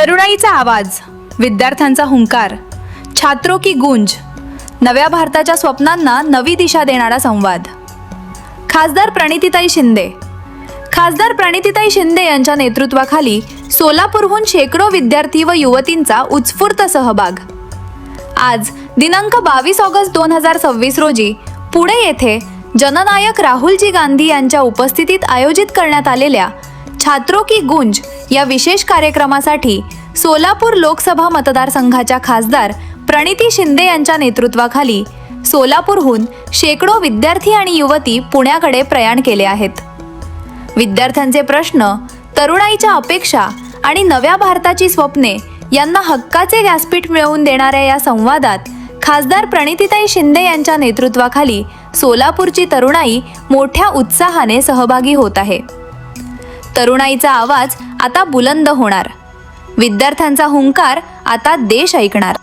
तरुणाईचा आवाज, विद्यार्थ्यांचा हुंकार, छात्रों की गूंज, नव्या भारताच्या स्वप्नांना नवी दिशा देणारा संवाद. खासदार प्रणितीताई शिंदे यांच्या नेतृत्वाखाली सोलापूरहून शेकडो विद्यार्थी व युवतींचा उत्स्फूर्त सहभाग. आज दिनांक 22 ऑगस्ट 2026 रोजी पुणे येथे जननायक राहुलजी गांधी यांच्या उपस्थितीत आयोजित करण्यात आलेल्या छात्रों की गूंज या विशेष कार्यक्रमासाठी सोलापूर लोकसभा मतदारसंघाच्या खासदार प्रणिती शिंदे यांच्या नेतृत्वाखाली सोलापूरहून शेकडो विद्यार्थी आणि युवती पुण्याकडे प्रयाण केले आहेत. विद्यार्थ्यांचे प्रश्न, तरुणाईच्या अपेक्षा आणि नव्या भारताची स्वप्ने यांना हक्काचे व्यासपीठ मिळवून देणाऱ्या या संवादात खासदार प्रणितीताई शिंदे यांच्या नेतृत्वाखाली सोलापूरची तरुणाई मोठ्या उत्साहाने सहभागी होत आहे. तरुणाईचा आवाज आता बुलंद होणार, विद्यार्थ्यांचा हुंकार आता देश ऐकणार.